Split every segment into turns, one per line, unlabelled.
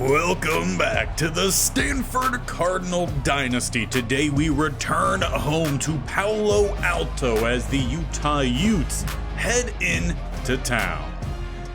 Welcome back to the Stanford Cardinal Dynasty. Today we return home to Palo Alto as the Utah Utes head into town.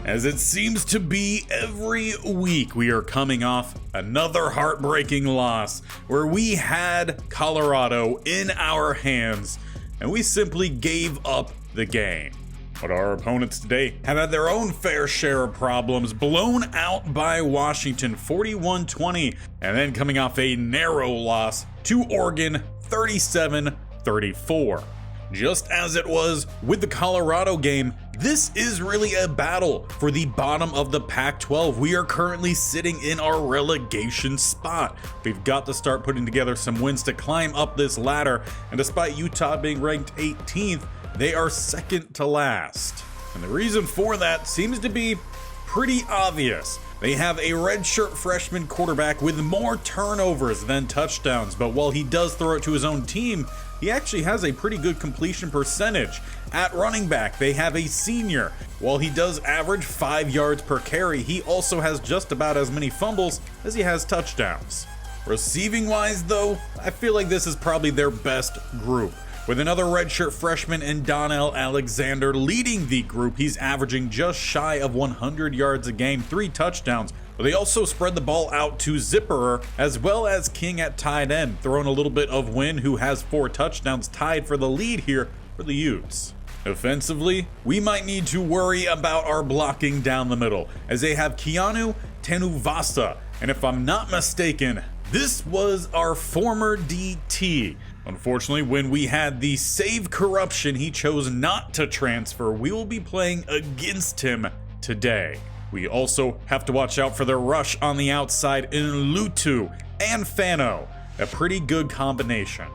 As it seems to be every week, we are coming off another heartbreaking loss where we had Colorado in our hands and we simply gave up the game. But our opponents today have had their own fair share of problems, blown out by Washington 41-20, and then coming off a narrow loss to Oregon 37-34. Just as it was with the Colorado game, this is really a battle for the bottom of the Pac-12. We are currently sitting in our relegation spot. We've got to start putting together some wins to climb up this ladder, and despite Utah being ranked 18th, they are second to last. And the reason for that seems to be pretty obvious. They have a redshirt freshman quarterback with more turnovers than touchdowns, but while he does throw it to his own team, he actually has a pretty good completion percentage. At running back, they have a senior. While he does average 5 yards per carry, he also has just about as many fumbles as he has touchdowns. Receiving wise though, I feel like this is probably their best group. With another redshirt freshman and Donnell Alexander leading the group, he's averaging just shy of 100 yards a game, 3 touchdowns. But they also spread the ball out to Zipperer as well as King at tight end, throwing a little bit of Wynn, who has 4 touchdowns, tied for the lead here for the Utes. Offensively, we might need to worry about our blocking down the middle, as they have Keanu Tenuvasa, and if I'm not mistaken, this was our former DT. Unfortunately, when we had the save corruption, he chose not to transfer. We will be playing against him today. We also have to watch out for the rush on the outside in Lutu and Fano, a pretty good combination.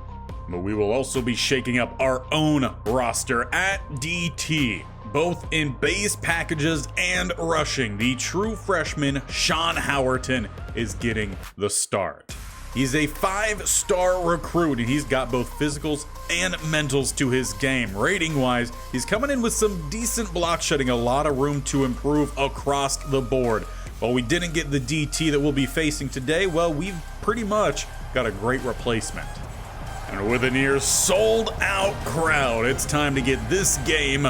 But we will also be shaking up our own roster at DT, both in base packages and rushing. The true freshman Sean Howerton is getting the start. He's a 5-star recruit, and he's got both physicals and mentals to his game. Rating-wise, he's coming in with some decent block shedding, a lot of room to improve across the board. While we didn't get the DT that we'll be facing today, well, we've pretty much got a great replacement. And with a near sold-out crowd, it's time to get this game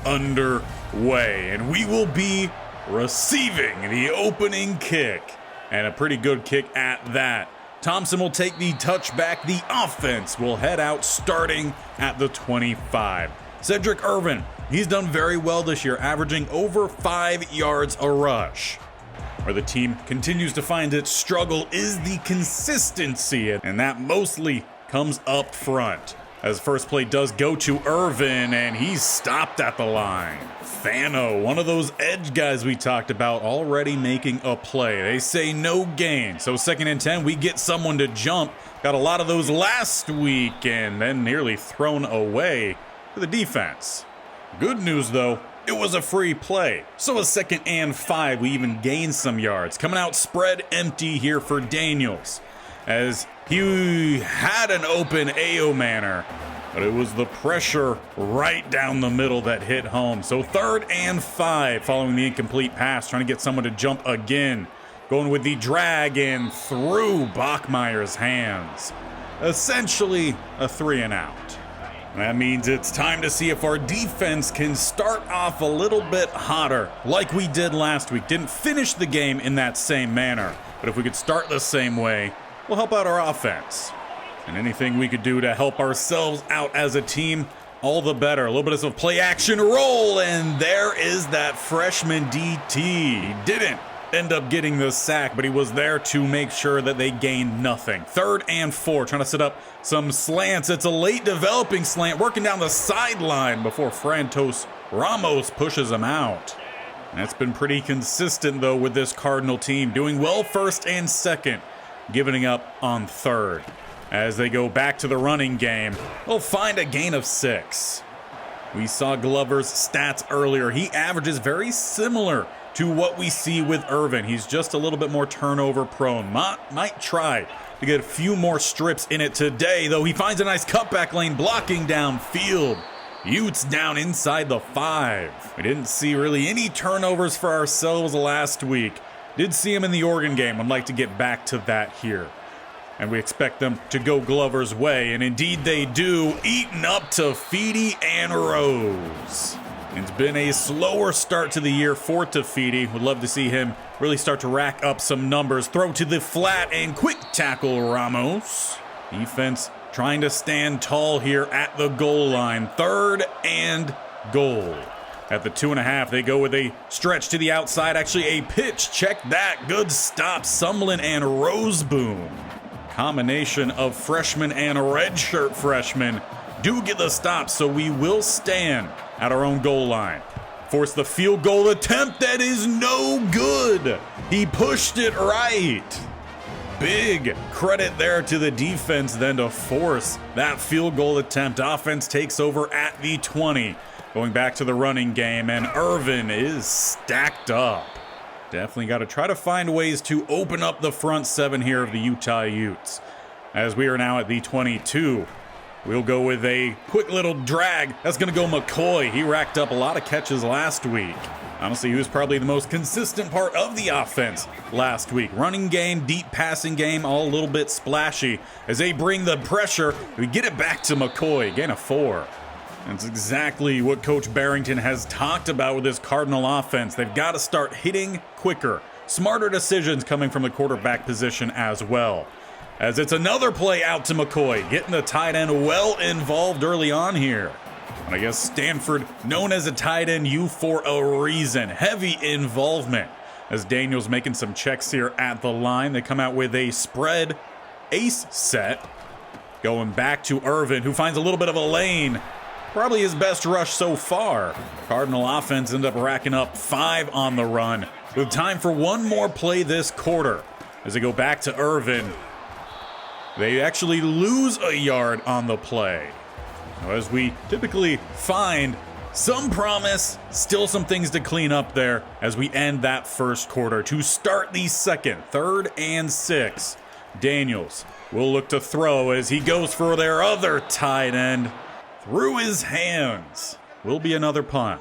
underway. And we will be receiving the opening kick, and a pretty good kick at that. Thompson will take the touchback. The offense will head out starting at the 25. Cedric Irvin, he's done very well this year, averaging over 5 yards a rush. Where the team continues to find its struggle is the consistency, and that mostly comes up front. As first play does go to Irvin, and he's stopped at the line. Fano, one of those edge guys we talked about, already making a play. They say no gain, so 2nd and 10, we get someone to jump. Got a lot of those last week, and then nearly thrown away for the defense. Good news though, it was a free play. So a 2nd and 5, we even gain some yards. Coming out spread empty here for Daniels, as he had an open A.O. Manor, but it was the pressure right down the middle that hit home. So 3rd and 5 following the incomplete pass, trying to get someone to jump again. Going with the drag and through Bachmeier's hands. Essentially a 3 and out. That means it's time to see if our defense can start off a little bit hotter like we did last week. Didn't finish the game in that same manner, but if we could start the same way, we'll help out our offense. And anything we could do to help ourselves out as a team, all the better. A little bit of some play action roll, and there is that freshman DT. He didn't end up getting the sack, but he was there to make sure that they gained nothing. 3rd and 4, trying to set up some slants. It's a late developing slant, working down the sideline before Frantos Ramos pushes him out. And it's been pretty consistent though with this Cardinal team, doing well 1st and 2nd. Giving up on 3rd. As they go back to the running game, they'll find a gain of 6. We saw Glover's stats earlier. He averages very similar to what we see with Irvin. He's just a little bit more turnover prone. Might try to get a few more strips in it today, though he finds a nice cutback lane blocking downfield. Utes down inside the 5. We didn't see really any turnovers for ourselves last week. Did see him in the Oregon game. Would like to get back to that here. And we expect them to go Glover's way, and indeed they do, eating up Tafiti and Rose. It's been a slower start to the year for Tafiti. Would love to see him really start to rack up some numbers. Throw to the flat and quick tackle Ramos. Defense trying to stand tall here at the goal line. 3rd and goal. At the 2.5, they go with a stretch to the outside. Actually, a pitch. Check that. Good stop. Sumlin and Roseboom. Combination of freshman and redshirt freshman do get the stop, so we will stand at our own goal line. Force the field goal attempt. That is no good. He pushed it right. Big credit there to the defense then to force that field goal attempt. Offense takes over at the 20. Going back to the running game, and Irvin is stacked up. Definitely got to try to find ways to open up the front 7 here of the Utah Utes. As we are now at the 22, we'll go with a quick little drag. That's going to go McCoy. He racked up a lot of catches last week. Honestly, he was probably the most consistent part of the offense last week. Running game, deep passing game, all a little bit splashy. As they bring the pressure, we get it back to McCoy. Gain of 4. That's exactly what Coach Bearington has talked about with this Cardinal offense. They've got to start hitting quicker. Smarter decisions coming from the quarterback position as well. As it's another play out to McCoy, getting the tight end well involved early on here. And I guess Stanford, known as a tight end U for a reason. Heavy involvement. As Daniels making some checks here at the line. They come out with a spread ace set. Going back to Irvin, who finds a little bit of a lane. Probably his best rush so far. Cardinal offense end up racking up 5 on the run. With time for one more play this quarter. As they go back to Irvin, they actually lose a yard on the play. Now, as we typically find, some promise, still some things to clean up there as we end that first quarter. To start the second, 3rd and 6. Daniels will look to throw as he goes for their other tight end. Through his hands. Will be another punt.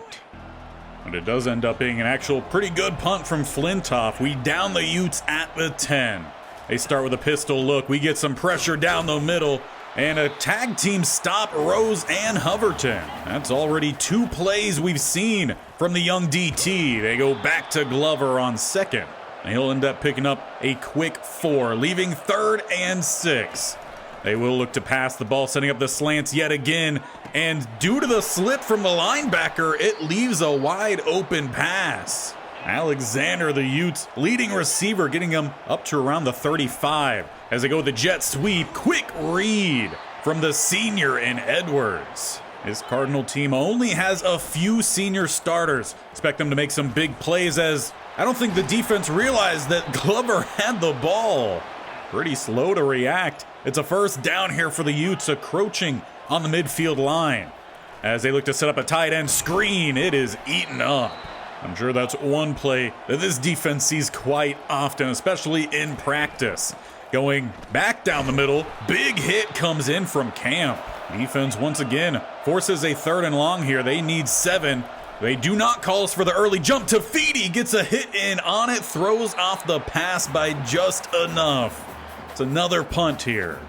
And it does end up being an actual pretty good punt from Flintoff. We down the Utes at the 10. They start with a pistol look. We get some pressure down the middle. And a tag team stop Rose and Hoverton. That's already 2 plays we've seen from the young DT. They go back to Glover on 2nd. And he'll end up picking up a quick 4, leaving 3rd and 6. They will look to pass the ball, setting up the slants yet again. And due to the slip from the linebacker, it leaves a wide open pass. Alexander, the Utes' leading receiver, getting him up to around the 35. As they go with the jet sweep, quick read from the senior in Edwards. This Cardinal team only has a few senior starters. Expect them to make some big plays, as I don't think the defense realized that Glover had the ball. Pretty slow to react. It's a first down here for the Utes, encroaching on the midfield line. As they look to set up a tight end screen, it is eaten up. I'm sure that's one play that this defense sees quite often, especially in practice. Going back down the middle, big hit comes in from Camp. Defense once again forces a 3rd and long here. They need 7. They do not call us for the early jump. Tafiti gets a hit in on it, throws off the pass by just enough. It's another punt here.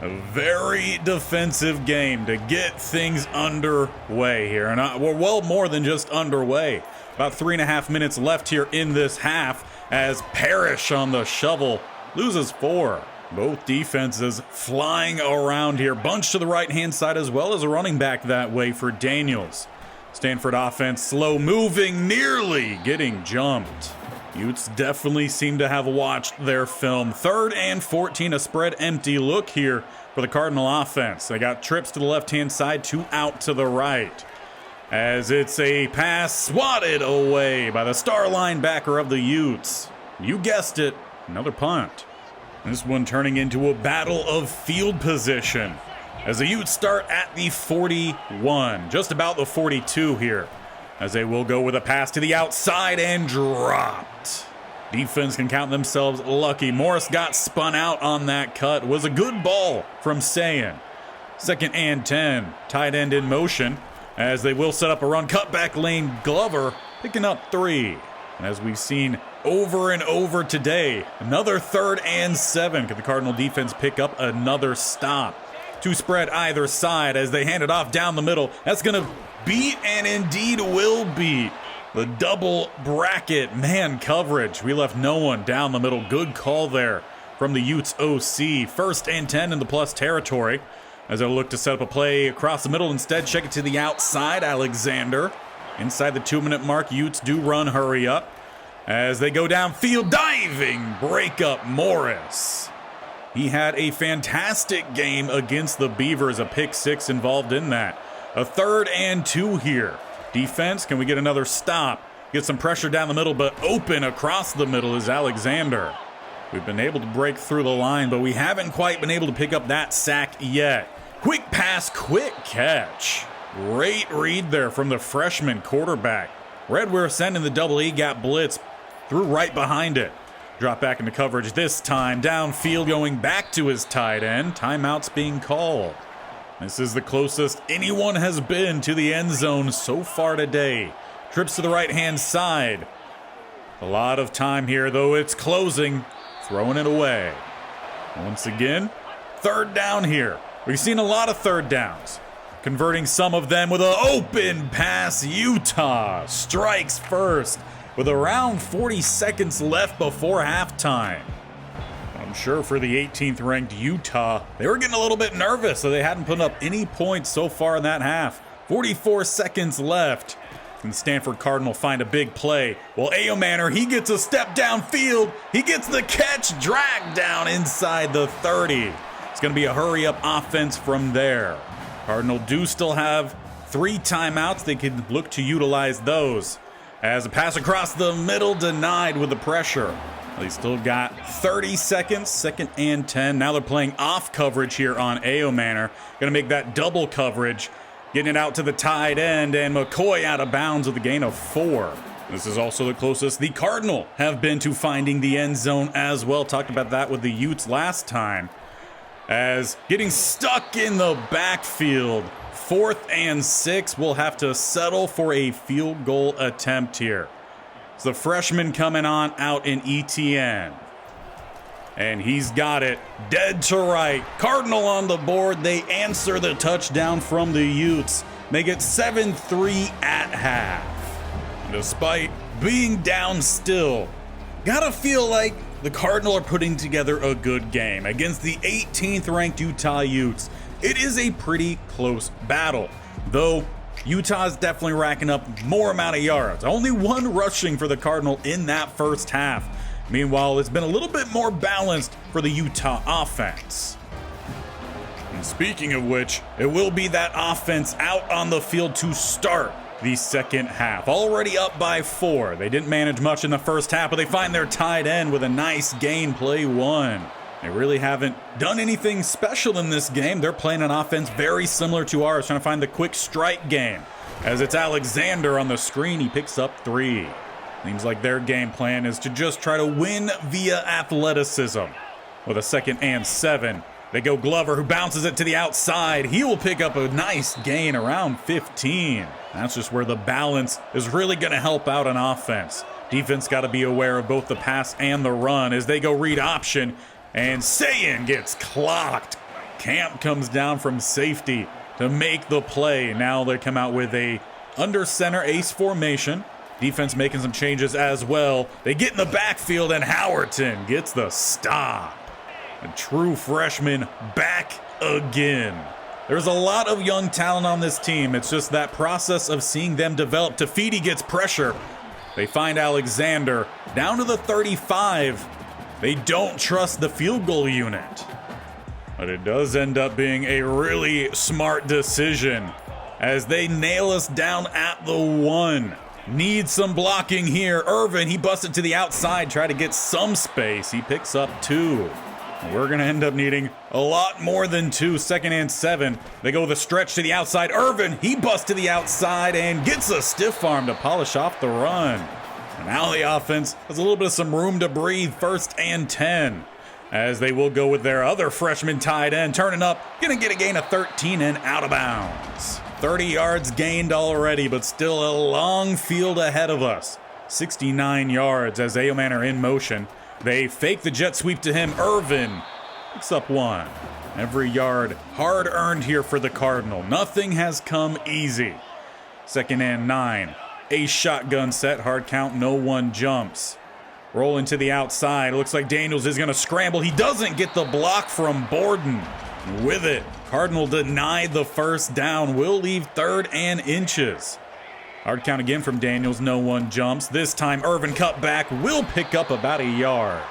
A very defensive game to get things underway here. And we're well more than just underway. About 3.5 minutes left here in this half as Parrish on the shovel loses 4. Both defenses flying around here. Bunch to the right-hand side as well as a running back that way for Daniels. Stanford offense slow moving, nearly getting jumped. Utes definitely seem to have watched their film. 3rd and 14, a spread empty look here for the Cardinal offense. They got trips to the left-hand side, 2 out to the right. As it's a pass swatted away by the star linebacker of the Utes. You guessed it, another punt. This one turning into a battle of field position. As the Utes start at the 41, just about the 42 here. As they will go with a pass to the outside and dropped. Defense can count themselves lucky. Morris got spun out on that cut. It was a good ball from Sayan. 2nd and 10. Tight end in motion. As they will set up a run. Cutback lane, Glover picking up 3. And as we've seen over and over today. Another 3rd and 7. Can the Cardinal defense pick up another stop? 2 spread either side as they hand it off down the middle. That's going to beat, and indeed will beat, the double bracket man coverage. We left no one down the middle. Good call there from the Utes OC. 1st and 10 in the plus territory as they look to set up a play across the middle. Instead, check it to the outside. Alexander inside the 2-minute mark. Utes do run hurry up as they go downfield, diving break up Morris. He had a fantastic game against the Beavers, a pick 6 involved in that. A 3rd and 2 here. Defense, can we get another stop? Get some pressure down the middle, but open across the middle is Alexander. We've been able to break through the line, but we haven't quite been able to pick up that sack yet. Quick pass, quick catch. Great read there from the freshman quarterback. Red, we're sending the double E gap blitz, threw right behind it. Drop back into coverage this time. Downfield going back to his tight end. Timeout's being called. This is the closest anyone has been to the end zone so far today. Trips to the right-hand side. A lot of time here, though it's closing. Throwing it away. Once again, 3rd down here. We've seen a lot of 3rd downs. Converting some of them with an open pass. Utah strikes first with around 40 seconds left before halftime. I'm sure for the 18th ranked Utah, they were getting a little bit nervous, so they hadn't put up any points so far in that half. 44 seconds left. Can Stanford Cardinal find a big play? Well, Manor, he gets a step downfield. He gets the catch, dragged down inside the 30. It's going to be a hurry-up offense from there. Cardinal do still have 3 timeouts. They can look to utilize those. As a pass across the middle denied with the pressure. They still got 30 seconds, 2nd and 10. Now they're playing off coverage here on Manor. Going to make that double coverage. Getting it out to the tight end, and McCoy out of bounds with a gain of 4. This is also the closest the Cardinal have been to finding the end zone as well. Talked about that with the Utes last time. As getting stuck in the backfield. 4th and 6, we'll have to settle for a field goal attempt here. It's the freshman coming on out in ETN. And he's got it dead to right. Cardinal on the board. They answer the touchdown from the Utes. Make it 7-3 at half. Despite being down still, gotta feel like the Cardinal are putting together a good game against the 18th ranked Utah Utes. It is a pretty close battle, though Utah's definitely racking up more amount of yards. Only 1 rushing for the Cardinal in that first half. Meanwhile, it's been a little bit more balanced for the Utah offense. And speaking of which, it will be that offense out on the field to start the second half. Already up by 4. They didn't manage much in the first half, but they find their tight end with a nice gain, play 1. They really haven't done anything special in this game. They're playing an offense very similar to ours, trying to find the quick strike game. As it's Alexander on the screen, he picks up 3. Seems like their game plan is to just try to win via athleticism. With a 2nd and 7, they go Glover, who bounces it to the outside. He will pick up a nice gain around 15. That's just where the balance is really going to help out on offense. Defense got to be aware of both the pass and the run as they go read option. And Sayin gets clocked. Camp comes down from safety to make the play. Now they come out with a under center ace formation. Defense making some changes as well. They get in the backfield and Howerton gets the stop. A true freshman back again. There's a lot of young talent on this team. It's just that process of seeing them develop. Tafiti gets pressure. They find Alexander down to the 35. They don't trust the field goal unit. But it does end up being a really smart decision as they nail us down at the 1. Need some blocking here. Irvin, he busts it to the outside, try to get some space. He picks up 2. We're going to end up needing a lot more than 2. 2nd and 7. They go with a stretch to the outside. Irvin, he busts to the outside and gets a stiff arm to polish off the run. And now the offense has a little bit of some room to breathe. 1st and 10. As they will go with their other freshman tight end. Turning up, going to get a gain of 13 and out of bounds. 30 yards gained already, but still a long field ahead of us. 69 yards as Aoman are in motion. They fake the jet sweep to him. Irvin picks up 1. Every yard hard earned here for the Cardinal. Nothing has come easy. 2nd and 9. A shotgun set, hard count, no one jumps. Rolling to the outside. Looks like Daniels is going to scramble. He doesn't get the block from Borden. With it, Cardinal denied the first down. Will leave 3rd and inches. Hard count again from Daniels, no one jumps. This time Irvin cut back, will pick up about a yard.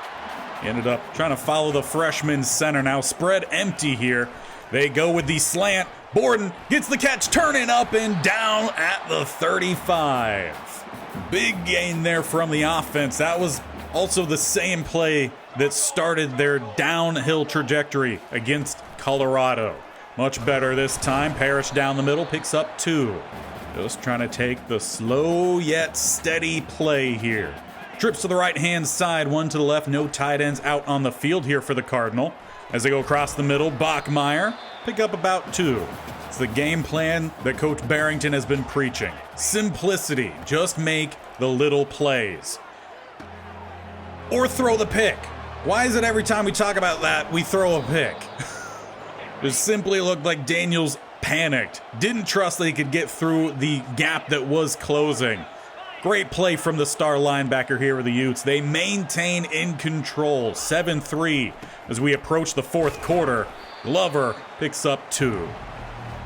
Ended up trying to follow the freshman center. Now spread empty here. They go with the slant. Borden gets the catch, turning up and down at the 35. Big gain there from the offense. That was also the same play that started their downhill trajectory against Colorado. Much better this time. Parrish down the middle, picks up 2. Just trying to take the slow yet steady play here. Trips to the right-hand side, 1 to the left. No tight ends out on the field here for the Cardinal. As they go across the middle, Bachmeier pick up about 2. It's the game plan that Coach Barrington has been preaching. Simplicity. Just make the little plays. Or throw the pick. Why is it every time we talk about that, we throw a pick? It simply looked like Daniels panicked. Didn't trust that he could get through the gap that was closing. Great play from the star linebacker here with the Utes. They maintain in control. 7-3 as we approach the 4th quarter. Glover picks up 2.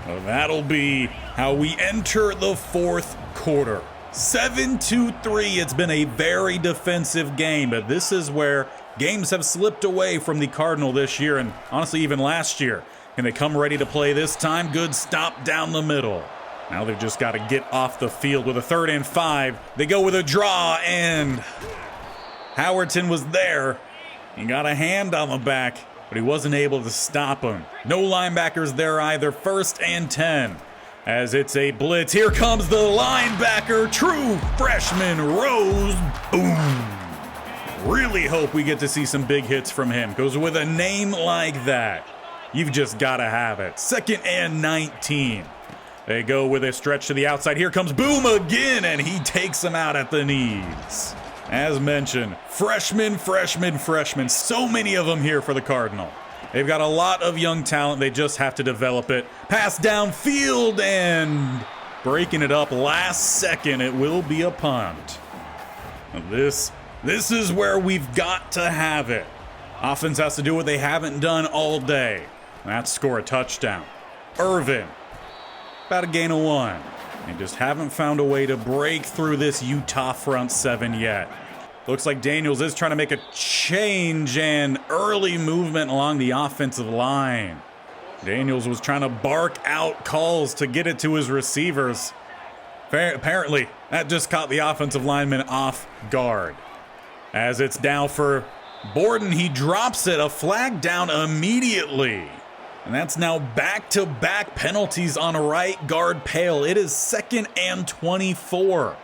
Well, that'll be how we enter the 4th quarter. 7-3. It's been a very defensive game, but this is where games have slipped away from the Cardinal this year, and honestly even last year. Can they come ready to play this time? Good stop down the middle. Now they've just got to get off the field with a 3rd and 5. They go with a draw, and Howerton was there. He got a hand on the back, but he wasn't able to stop him. No linebackers there either. 1st and 10 as it's a blitz. Here comes the linebacker, true freshman Rose. Boom. Really hope we get to see some big hits from him, because with a name like that, you've just got to have it. 2nd and 19. They go with a stretch to the outside. Here comes Boom again, and he takes him out at the knees. As mentioned, freshmen. So many of them here for the Cardinal. They've got a lot of young talent. They just have to develop it. Pass downfield and breaking it up last second. It will be a punt. This is where we've got to have it. Offense has to do what they haven't done all day. That's score a touchdown. Irvin, about a gain of 1. They just haven't found a way to break through this Utah front 7 yet. Looks like Daniels is trying to make a change and early movement along the offensive line. Daniels was trying to bark out calls to get it to his receivers. Apparently, that just caught the offensive lineman off guard. As it's down for Borden, he drops it. A flag down immediately. And that's now back-to-back penalties on right guard Pale. It is 2nd and 24.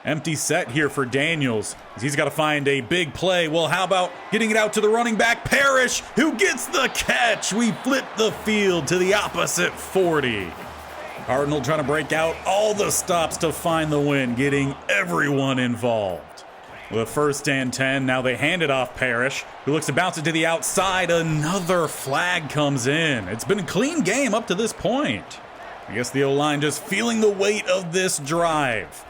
Empty set here for Daniels. He's got to find a big play. Well, how about getting it out to the running back, Parrish, who gets the catch? We flip the field to the opposite 40. Cardinal trying to break out all the stops to find the win, getting everyone involved. With a 1st and 10, now they hand it off Parrish, who looks to bounce it to the outside. Another flag comes in. It's been a clean game up to this point. I guess the O-line just feeling the weight of this drive.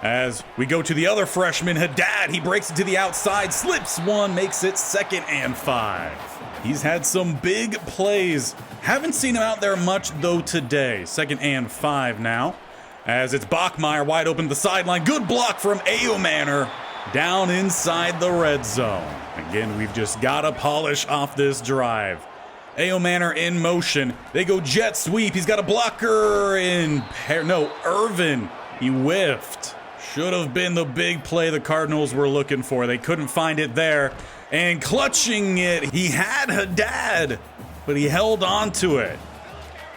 As we go to the other freshman, Haddad, he breaks it to the outside, slips one, makes it 2nd and 5. He's had some big plays. Haven't seen him out there much, though, today. 2nd and 5 now. As it's Bachmeier wide open to the sideline. Good block from Aomanor down inside the red zone. Again, we've just got to polish off this drive. Aomanor in motion. They go jet sweep. He's got a blocker in Irvin. He whiffed. Should have been the big play the Cardinals were looking for. They couldn't find it there. And clutching it, he had Haddad, but he held on to it.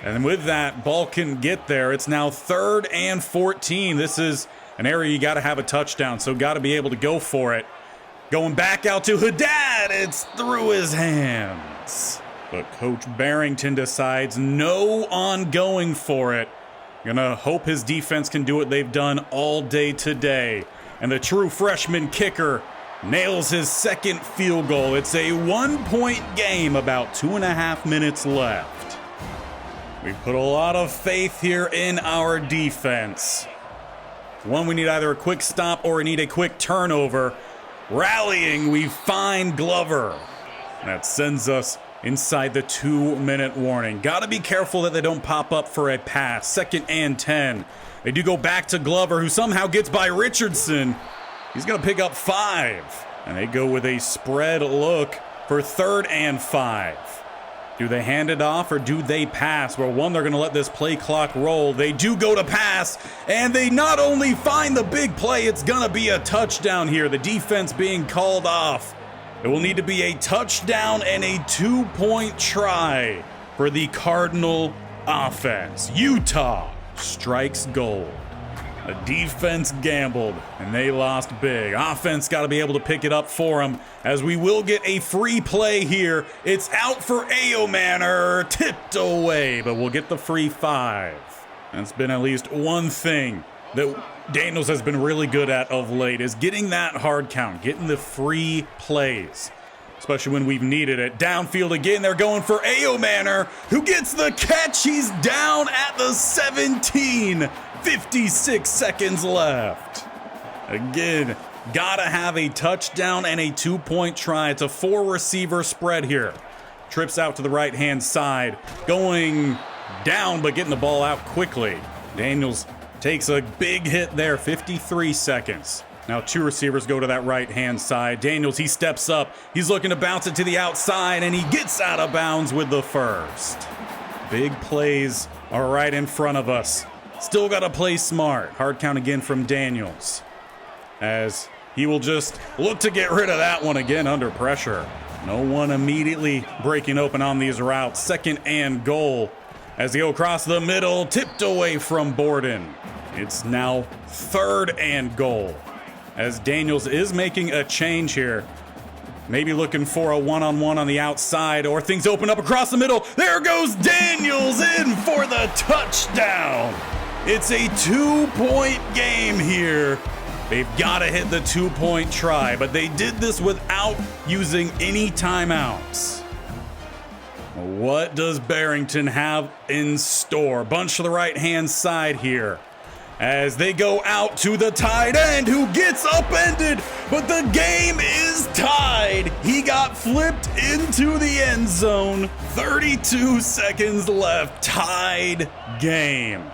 And with that, ball can get there. It's now 3rd and 14. This is an area you got to have a touchdown, so got to be able to go for it. Going back out to Haddad. It's through his hands. But Coach Bearington decides no ongoing for it. Gonna hope his defense can do what they've done all day today. And the true freshman kicker nails his second field goal. It's a 1-point game, about 2.5 minutes left. We put a lot of faith here in our defense. One, we need either a quick stop or we need a quick turnover. Rallying, we find Glover. That sends us inside the 2-minute warning. Gotta be careful that they don't pop up for a pass. 2nd and 10. They do go back to Glover, who somehow gets by Richardson. He's gonna pick up 5. And they go with a spread look for 3rd and 5. Do they hand it off or do they pass? Well, one, they're going to let this play clock roll. They do go to pass, and they not only find the big play, it's going to be a touchdown here. The defense being called off. It will need to be a touchdown and a 2-point try for the Cardinal offense. Utah strikes gold. The defense gambled, and they lost big. Offense got to be able to pick it up for them, as we will get a free play here. It's out for Ayomanor, tipped away, but we'll get the free 5. That's been at least one thing that Daniels has been really good at of late, is getting that hard count, getting the free plays, especially when we've needed it. Downfield again, they're going for Ayomanor, who gets the catch. He's down at the 17. 56 seconds left. Again, gotta have a touchdown and a 2-point try. It's a 4-receiver spread here. Trips out to the right-hand side, going down but getting the ball out quickly. Daniels takes a big hit there, 53 seconds. Now 2 receivers go to that right-hand side. Daniels, he steps up. He's looking to bounce it to the outside, and he gets out of bounds with the first. Big plays are right in front of us. Still got to play smart. Hard count again from Daniels, as he will just look to get rid of that one again under pressure. No one immediately breaking open on these routes. 2nd and goal as they go across the middle, tipped away from Borden. It's now 3rd and goal, as Daniels is making a change here. Maybe looking for a one-on-one on the outside, or things open up across the middle. There goes Daniels in for the touchdown. It's a 2-point game here. They've got to hit the 2-point try, but they did this without using any timeouts. What does Bearington have in store? Bunch to the right-hand side here, as they go out to the tight end, who gets upended, but the game is tied. He got flipped into the end zone. 32 seconds left. Tied game.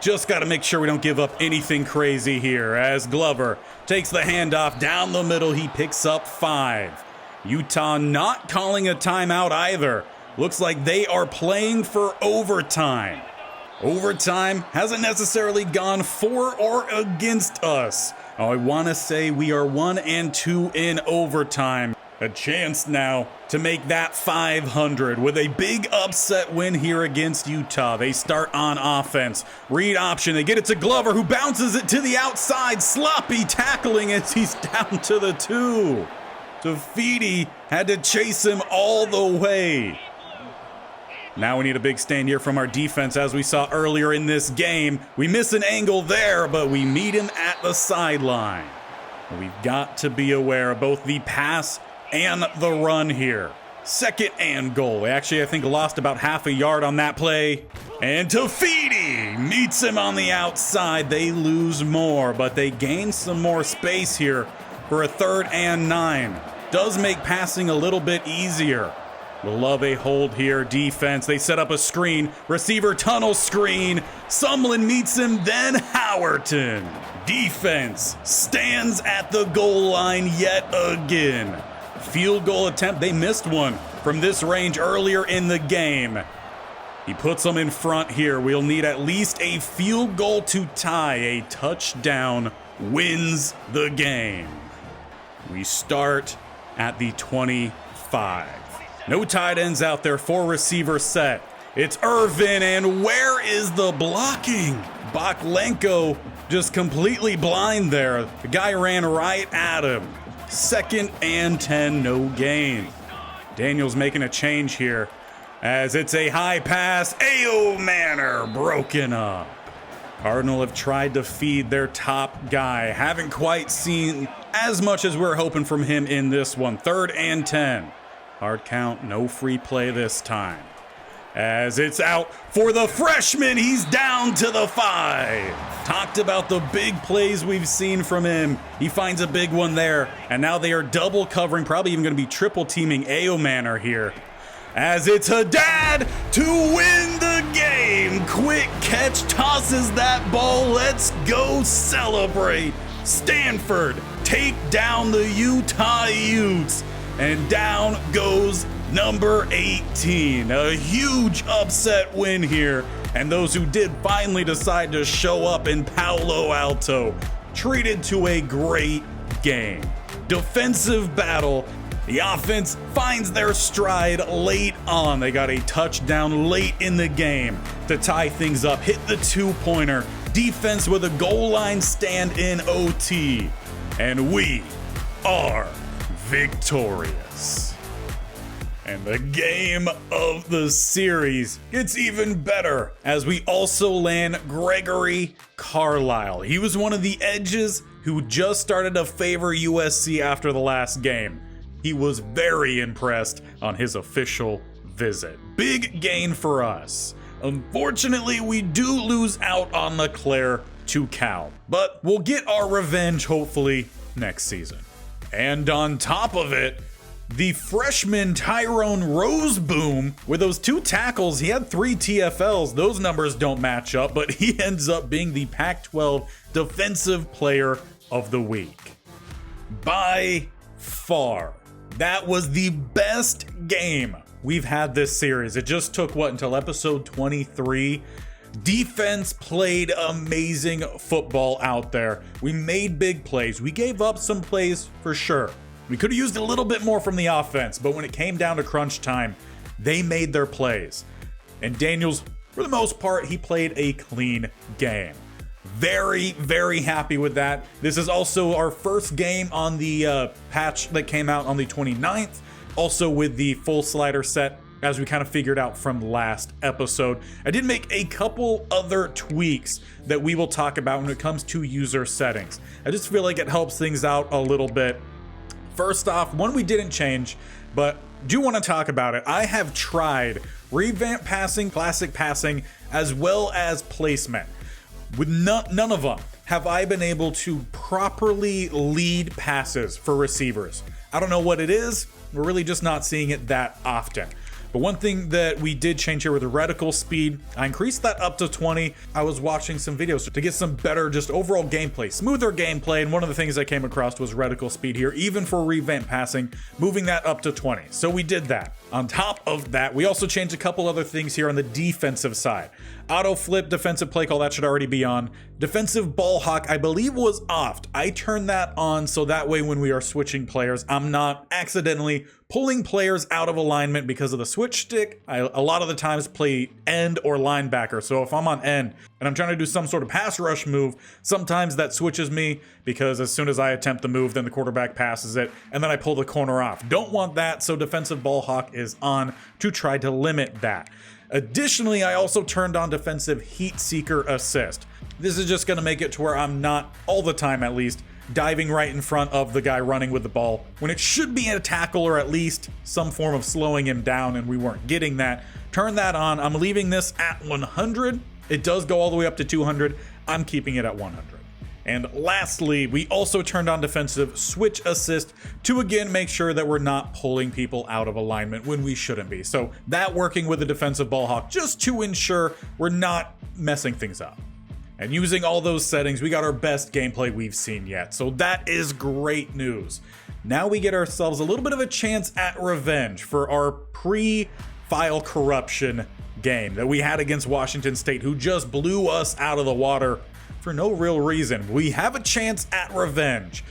Just got to make sure we don't give up anything crazy here, as Glover takes the handoff down the middle. He picks up 5. Utah not calling a timeout either. Looks like they are playing for overtime. Overtime hasn't necessarily gone for or against us. I want to say we are 1-2 in overtime. A chance now to make that 500 with a big upset win here against Utah. They start on offense. Read option. They get it to Glover, who bounces it to the outside. Sloppy tackling as he's down to the 2. Tafiti had to chase him all the way. Now we need a big stand here from our defense, as we saw earlier in this game. We miss an angle there, but we meet him at the sideline. We've got to be aware of both the pass and the run here. 2nd and goal. They actually, I think, lost about half a yard on that play. And Tafiti meets him on the outside. They lose more, but they gain some more space here for a 3rd and 9. Does make passing a little bit easier. We'll love a hold here. Defense, they set up a screen. Receiver tunnel screen. Sumlin meets him, then Howerton. Defense stands at the goal line yet again. Field goal attempt, they missed one from this range earlier in the game. He puts them in front here. We'll need at least a field goal to tie. A touchdown wins the game. We start at the 25. No tight ends out there, 4-receiver set. It's Irvin, and where is the blocking? Baklenko just completely blind there. The guy ran right at him. 2nd and 10, no gain. Daniels making a change here, as it's a high pass. Ayomanor broken up. Cardinal have tried to feed their top guy. Haven't quite seen as much as we're hoping from him in this one. 3rd and 10. Hard count, no free play this time. As it's out for the freshman, he's down to the 5. Talked about the big plays we've seen from him. He finds a big one there, and now they are double covering, probably even going to be triple teaming Manor here. As it's Haddad to win the game. Quick catch, tosses that ball. Let's go celebrate. Stanford take down the Utah Utes, and down goes number 18. A huge upset win here, and those who did finally decide to show up in Palo Alto treated to a great game. Defensive battle. The offense finds their stride late on. They got a touchdown late in the game to tie things up. Hit the 2-pointer. Defense with a goal line stand in OT. And we are victorious. And the game of the series gets even better as we also land Gregory Carlisle. He was one of the edges who just started to favor USC after the last game. He was very impressed on his official visit. Big gain for us. Unfortunately, we do lose out on LeClaire to Cal, but we'll get our revenge hopefully next season. And on top of it, the freshman Tyrone Roseboom, with those 2 tackles, he had 3 TFLs. Those numbers don't match up, but he ends up being the Pac-12 Defensive Player of the Week. By far. That was the best game we've had this series. It just took, until episode 23. Defense played amazing football out there. We made big plays. We gave up some plays for sure. We could have used a little bit more from the offense, but when it came down to crunch time, they made their plays. And Daniels, for the most part, he played a clean game. Very, very happy with that. This is also our first game on the patch that came out on the 29th, also with the full slider set, as we kind of figured out from last episode. I did make a couple other tweaks that we will talk about when it comes to user settings. I just feel like it helps things out a little bit. First off, one we didn't change, but do want to talk about it. I have tried revamp passing, classic passing, as well as placement. With none of them have I been able to properly lead passes for receivers. I don't know what it is. We're really just not seeing it that often. But one thing that we did change here with the reticle speed, I increased that up to 20. I was watching some videos to get some better just overall gameplay, smoother gameplay, and one of the things I came across was reticle speed here, even for revamp passing, moving that up to 20. So we did that. On top of that, we also changed a couple other things here on the defensive side. Auto flip, defensive play call, that should already be on. Defensive ball hawk, I believe was off. I turned that on so that way when we are switching players, I'm not accidentally pulling players out of alignment because of the switch stick. I a lot of the times play end or linebacker. So if I'm on end and I'm trying to do some sort of pass rush move, sometimes that switches me because as soon as I attempt the move, then the quarterback passes it and then I pull the corner off. Don't want that, so defensive ball hawk is on to try to limit that. Additionally, I also turned on defensive heat seeker assist. This is just going to make it to where I'm not, all the time at least, diving right in front of the guy running with the ball when it should be a tackle or at least some form of slowing him down, and we weren't getting that. Turn that on. I'm leaving this at 100. It does go all the way up to 200. I'm keeping it at 100. And lastly, we also turned on defensive switch assist to again make sure that we're not pulling people out of alignment when we shouldn't be. So that working with the defensive ball hawk just to ensure we're not messing things up. And using all those settings, we got our best gameplay we've seen yet. So that is great news. Now we get ourselves a little bit of a chance at revenge for our pre-file corruption game that we had against Washington State, who just blew us out of the water for no real reason. We have a chance at revenge.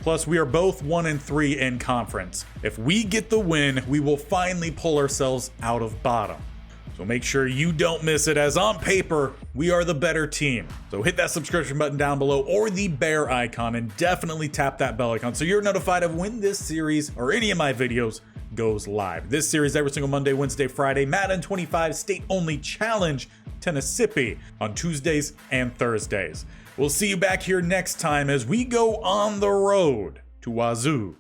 Plus, we are both 1-3 in conference. If we get the win, we will finally pull ourselves out of bottom. So make sure you don't miss it, as on paper, we are the better team. So hit that subscription button down below or the bear icon, and definitely tap that bell icon so you're notified of when this series or any of my videos goes live. This series every single Monday, Wednesday, Friday. Madden 25 State Only Challenge, Tennessee on Tuesdays and Thursdays. We'll see you back here next time as we go on the road to Wazoo.